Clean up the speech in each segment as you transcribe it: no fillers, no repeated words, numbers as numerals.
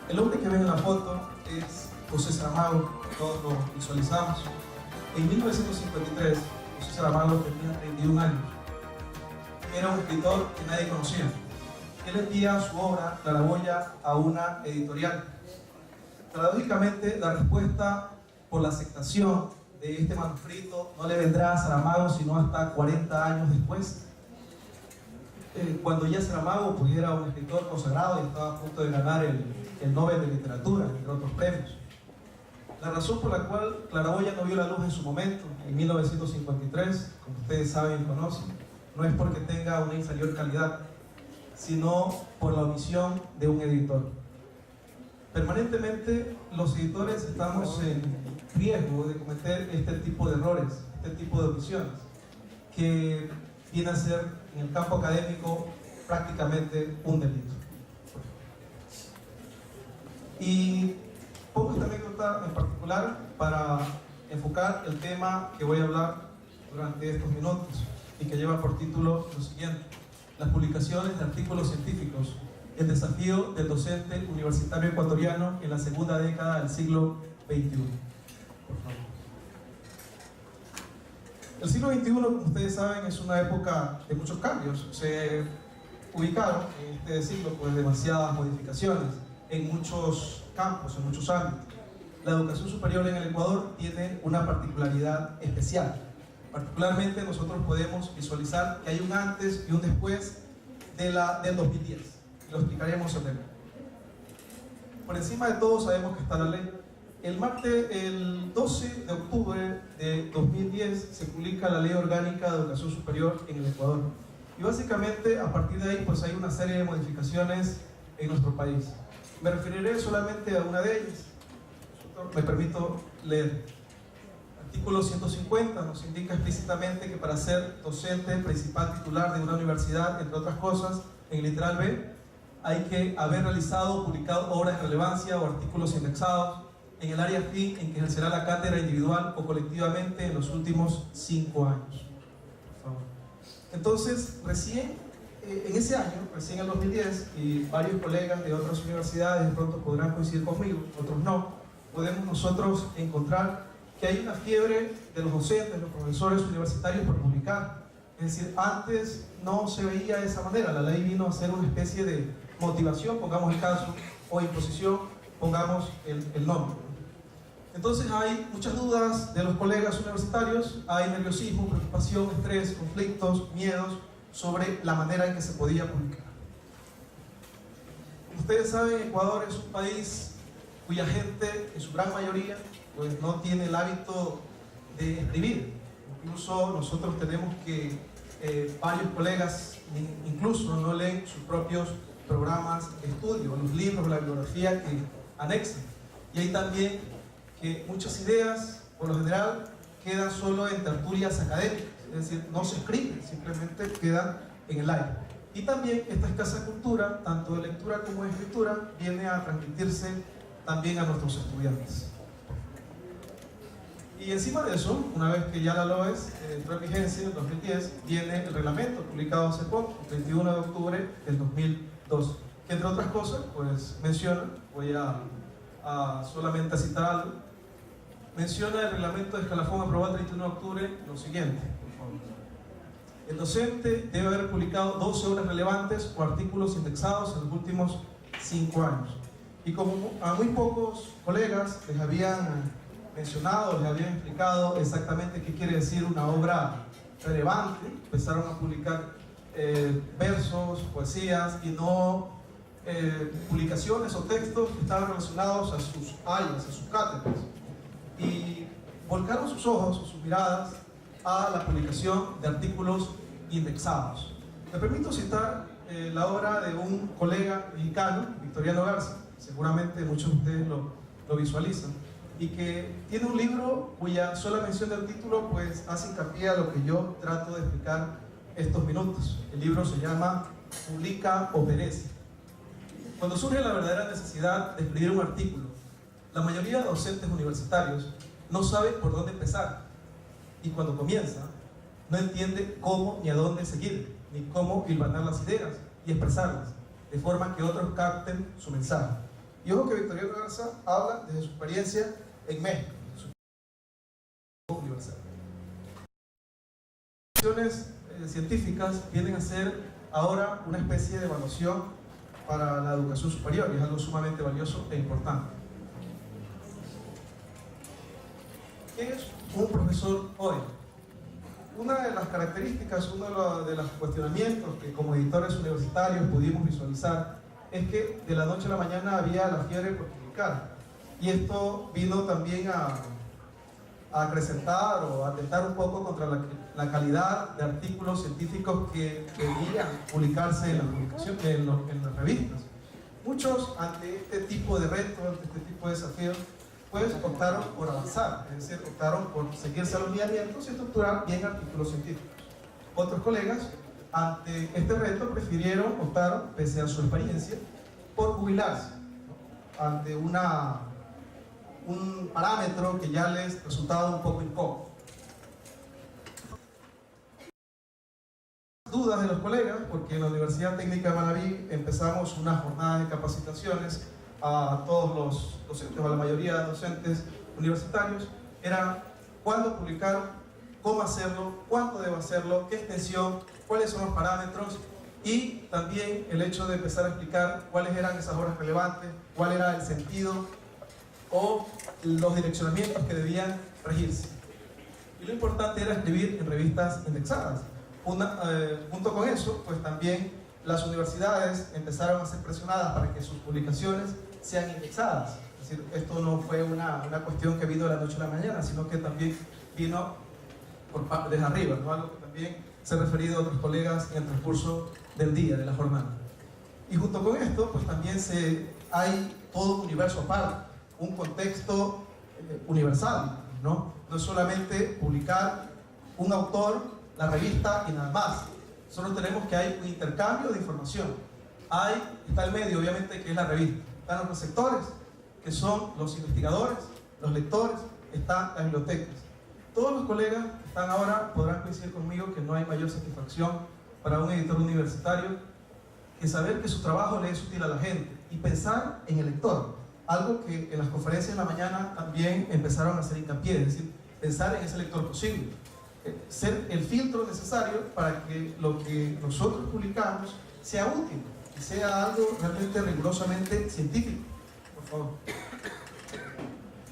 El hombre que ven en la foto es José Saramago, todos lo visualizamos. En 1953, José Saramago tenía 31 años. Era un escritor que nadie conocía. Él envía su obra, Claraboya, a una editorial. Paradójicamente, la respuesta por la aceptación de este manuscrito no le vendrá a Saramago sino hasta 40 años después, cuando ya Saramago pues, era un escritor consagrado y estaba a punto de ganar el Nobel de Literatura, entre otros premios. La razón por la cual Claraboya no vio la luz en su momento, en 1953, como ustedes saben y conocen, no es porque tenga una inferior calidad, sino por la omisión de un editor. Permanentemente los editores estamos en riesgo de cometer este tipo de errores, este tipo de omisiones, que viene a ser en el campo académico prácticamente un delito. Y pongo esta anécdota en particular para enfocar el tema que voy a hablar durante estos minutos y que lleva por título lo siguiente: las publicaciones de artículos científicos, el desafío del docente universitario ecuatoriano en la segunda década del siglo XXI. Por favor. El siglo XXI, como ustedes saben, es una época de muchos cambios. Se ubicaron en este siglo pues, demasiadas modificaciones en muchos campos, en muchos ámbitos. La educación superior en el Ecuador tiene una particularidad especial. Particularmente nosotros podemos visualizar que hay un antes y un después del 2010. Lo explicaremos en breve. Por encima de todo sabemos que está la ley. El 12 de octubre de 2010 se publica la Ley Orgánica de Educación Superior en el Ecuador. Y básicamente a partir de ahí pues hay una serie de modificaciones en nuestro país. Me referiré solamente a una de ellas. Me permito leer. Artículo 150 nos indica explícitamente que para ser docente principal titular de una universidad, entre otras cosas, en el literal B, hay que haber realizado o publicado obras de relevancia o artículos indexados en el área fin en que ejercerá la cátedra individual o colectivamente en los últimos 5 años. Por favor. Entonces, recién en ese año, recién en el 2010, y varios colegas de otras universidades de pronto podrán coincidir conmigo, otros no, podemos nosotros encontrar que hay una fiebre de los docentes, los profesores universitarios por publicar. Es decir, antes no se veía de esa manera. La ley vino a ser una especie de motivación, pongamos el caso, o imposición, pongamos el nombre. Entonces hay muchas dudas de los colegas universitarios, hay nerviosismo, preocupación, estrés, conflictos, miedos sobre la manera en que se podía publicar. Como ustedes saben, Ecuador es un país cuya gente, en su gran mayoría, pues no tiene el hábito de escribir. Incluso nosotros tenemos que varios colegas incluso no leen sus propios programas de estudio, los libros, la bibliografía que anexan. Y hay también que muchas ideas, por lo general, quedan solo en tertulias académicas, es decir, no se escriben, simplemente quedan en el aire. Y también esta escasa cultura, tanto de lectura como de escritura, viene a transmitirse también a nuestros estudiantes. Y encima de eso, una vez que ya la LOES entró en vigencia en 2010, viene el reglamento publicado hace poco, el 21 de octubre del 2002, que entre otras cosas, pues menciona, voy a solamente a citar algo, menciona el reglamento de escalafón aprobado el 31 de octubre lo siguiente, por favor. El docente debe haber publicado 12 obras relevantes o artículos indexados en los últimos 5 años. Y como a muy pocos colegas les habían mencionado, les habían explicado exactamente qué quiere decir una obra relevante, empezaron a publicar versos, poesías y no publicaciones o textos que estaban relacionados a sus áreas, a sus cátedras, y volcaron sus ojos o sus miradas a la publicación de artículos indexados. Me permito citar la obra de un colega mexicano, Victoriano Garza, seguramente muchos de ustedes lo visualizan, y que tiene un libro cuya sola mención del título pues hace hincapié a lo que yo trato de explicar estos minutos. El libro se llama Publica o Perece. Cuando surge la verdadera necesidad de escribir un artículo, la mayoría de docentes universitarios no saben por dónde empezar, y cuando comienza no entiende cómo ni a dónde seguir, ni cómo hilvanar las ideas y expresarlas de forma que otros capten su mensaje. Y ojo que Victoriano Garza habla desde su experiencia en México, su universal. Las instituciones científicas vienen a ser ahora una especie de evaluación para la educación superior, y es algo sumamente valioso e importante. ¿Qué es un profesor hoy? Una de las características, uno de los cuestionamientos que como editores universitarios pudimos visualizar es que de la noche a la mañana había la fiebre por publicar, y esto vino también a acrecentar o a atentar un poco contra la calidad de artículos científicos que debían publicarse en las revistas. Muchos, ante este tipo de retos, ante este tipo de desafíos, pues optaron por avanzar, es decir, optaron por seguirse a los lineamientos y estructurar bien artículos científicos. Otros colegas, ante este reto, optaron, pese a su experiencia, por jubilarse, ¿no? Ante un parámetro que ya les resultaba un poco incómodo. Dudas de los colegas, porque en la Universidad Técnica de Manabí empezamos una jornada de capacitaciones a todos los docentes, o a la mayoría de docentes universitarios, era cuándo publicar, cómo hacerlo, cuánto debo hacerlo, qué extensión, cuáles son los parámetros, y también el hecho de empezar a explicar cuáles eran esas horas relevantes, cuál era el sentido o los direccionamientos que debían regirse. Y lo importante era escribir en revistas indexadas. Junto con eso, pues también las universidades empezaron a ser presionadas para que sus publicaciones sean indexadas. Es decir, esto no fue una cuestión que vino de la noche a la mañana, sino que también vino desde arriba, ¿no? Algo que también se ha referido a otros colegas en el transcurso del día, de la jornada. Y junto con esto, pues también hay todo un universo aparte, un contexto universal, ¿no? No es solamente publicar un autor, la revista y nada más. Solo tenemos que hay un intercambio de información. Está el medio, obviamente, que es la revista. Están los receptores, que son los investigadores, los lectores, están las bibliotecas. Todos los colegas que están ahora podrán coincidir conmigo que no hay mayor satisfacción para un editor universitario que saber que su trabajo le es útil a la gente y pensar en el lector. Algo que en las conferencias de la mañana también empezaron a hacer hincapié, es decir, pensar en ese lector posible. Ser el filtro necesario para que lo que nosotros publicamos sea útil y sea algo realmente rigurosamente científico. Por favor.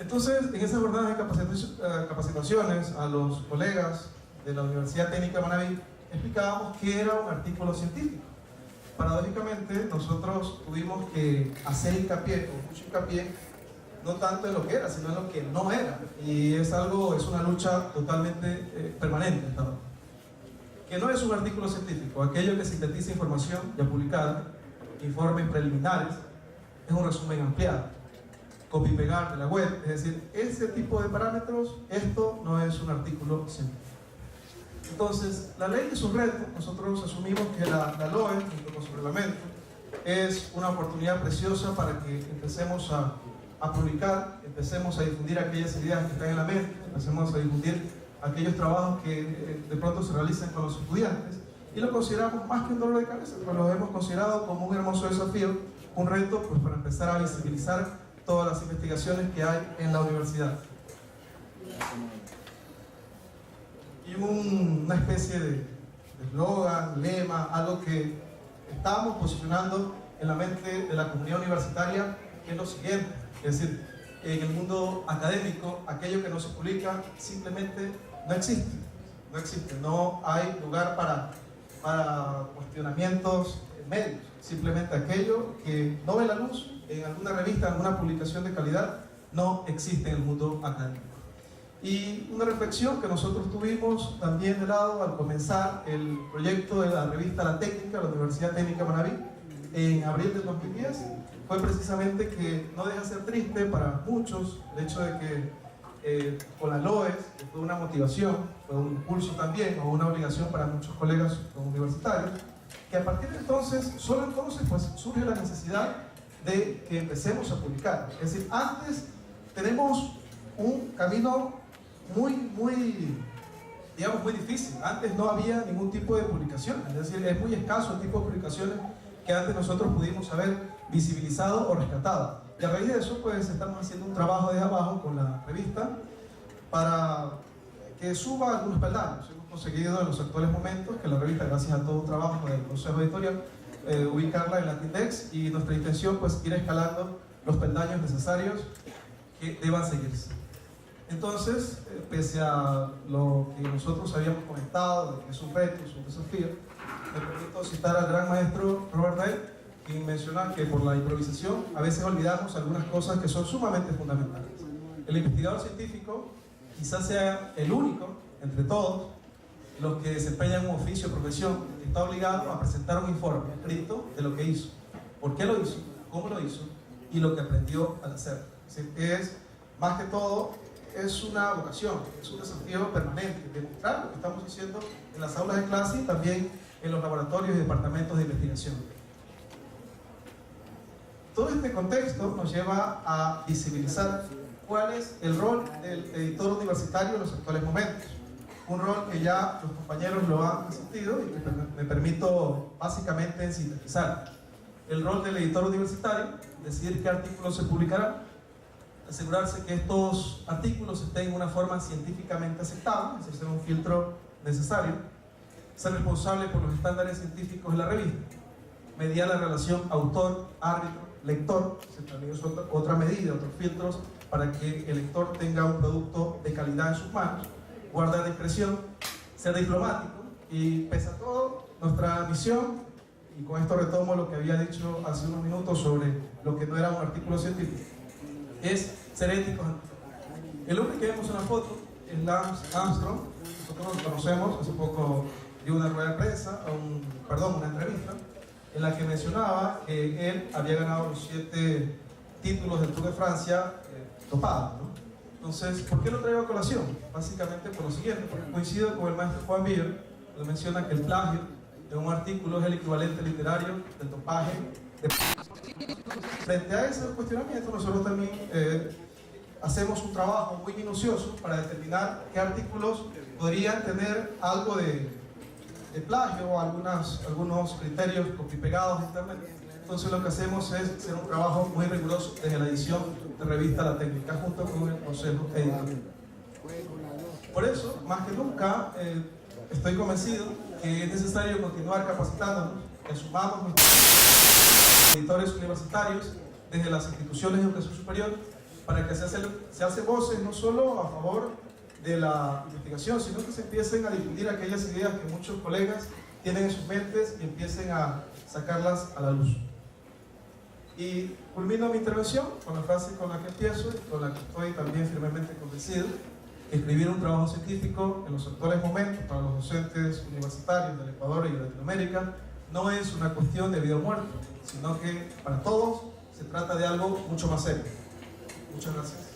Entonces, en esas jornadas de capacitaciones a los colegas de la Universidad Técnica de Manabí explicábamos qué era un artículo científico. Paradójicamente, nosotros tuvimos que hacer hincapié, o mucho hincapié, no tanto en lo que era, sino en lo que no era. Y es una lucha totalmente permanente. ¿No? Que no es un artículo científico, aquello que sintetiza información ya publicada, informes preliminares, es un resumen ampliado, copy-pegar de la web, es decir, ese tipo de parámetros, esto no es un artículo científico. Entonces, la ley es un reto. Nosotros asumimos que la LOE, junto con su reglamento, es una oportunidad preciosa para que empecemos a publicar, empecemos a difundir aquellas ideas que están en la mente, empecemos a difundir aquellos trabajos que de pronto se realizan con los estudiantes, y lo consideramos más que un dolor de cabeza, pero lo hemos considerado como un hermoso desafío, un reto pues, para empezar a visibilizar todas las investigaciones que hay en la universidad. Y una especie de eslogan, lema, algo que estamos posicionando en la mente de la comunidad universitaria, que es lo siguiente, es decir, en el mundo académico, aquello que no se publica simplemente no existe, no hay lugar para cuestionamientos medios, simplemente aquello que no ve la luz en alguna revista, en alguna publicación de calidad, no existe en el mundo académico. Y una reflexión que nosotros tuvimos también de lado al comenzar el proyecto de la revista La Técnica, la Universidad Técnica de Manabí, en abril del 2010, fue precisamente que no deja de ser triste para muchos el hecho de que con la LOES, que fue una motivación, fue un impulso también, o una obligación para muchos colegas universitarios, que a partir de entonces, solo entonces, pues surge la necesidad de que empecemos a publicar. Es decir, antes tenemos un camino muy difícil. Antes no había ningún tipo de publicación, es decir, es muy escaso el tipo de publicaciones que antes nosotros pudimos haber visibilizado o rescatado. Y a raíz de eso, pues estamos haciendo un trabajo de abajo con la revista para que suba algunos peldaños. Hemos conseguido en los actuales momentos que la revista, gracias a todo un trabajo del Consejo Editorial, ubicarla en Latindex, y nuestra intención pues ir escalando los peldaños necesarios que deban seguirse. Entonces, pese a lo que nosotros habíamos comentado, de que es un reto, es un desafío, me permito citar al gran maestro Robert Day, quien menciona que por la improvisación a veces olvidamos algunas cosas que son sumamente fundamentales. El investigador científico quizás sea el único, entre todos, los que desempeñan un oficio o profesión, que está obligado a presentar un informe escrito de lo que hizo, por qué lo hizo, cómo lo hizo y lo que aprendió al hacer. Es decir, es, más que todo, es una vocación, es un desafío permanente, demostrar lo que estamos haciendo en las aulas de clase y también en los laboratorios y departamentos de investigación. Todo este contexto nos lleva a visibilizar cuál es el rol del editor universitario en los actuales momentos. Un rol que ya los compañeros lo han discutido y que me permito básicamente sintetizar. El rol del editor universitario: decidir qué artículos se publicarán, asegurarse que estos artículos estén en una forma científicamente aceptable, es decir, un filtro necesario, ser responsable por los estándares científicos de la revista, mediar la relación autor, árbitro, lector, también es otra medida, otros filtros para que el lector tenga un producto de calidad en sus manos, guardar discreción, ser diplomático y, pese a todo, nuestra misión, y con esto retomo lo que había dicho hace unos minutos sobre lo que no era un artículo científico, es ser éticos. El hombre que vemos en la foto es Lance Armstrong. Nosotros lo conocemos, hace poco dio una rueda de prensa, una entrevista, en la que mencionaba que él había ganado los 7 títulos del Tour de Francia topados, ¿no? Entonces, ¿por qué lo traigo a colación? Básicamente por lo siguiente, porque coincido con el maestro Juan Miller, que menciona que el plagio de un artículo es el equivalente literario del dopaje. Frente a ese cuestionamiento, nosotros también hacemos un trabajo muy minucioso para determinar qué artículos podrían tener algo de plagio o algunos criterios copy-pegados de internet. Entonces lo que hacemos es hacer un trabajo muy riguroso desde la edición de revista La Técnica junto con el Consejo Editorial. Por eso, más que nunca, estoy convencido que es necesario continuar capacitándonos, que sumamos nuestros editores universitarios desde las instituciones de educación superior para que se hace voces no solo a favor de la investigación, sino que se empiecen a difundir aquellas ideas que muchos colegas tienen en sus mentes y empiecen a sacarlas a la luz. Y culmino mi intervención con la frase con la que empiezo y con la que estoy también firmemente convencido: escribir un trabajo científico en los actuales momentos para los docentes universitarios del Ecuador y de Latinoamérica no es una cuestión de vida o muerte, sino que para todos se trata de algo mucho más serio. Muchas gracias.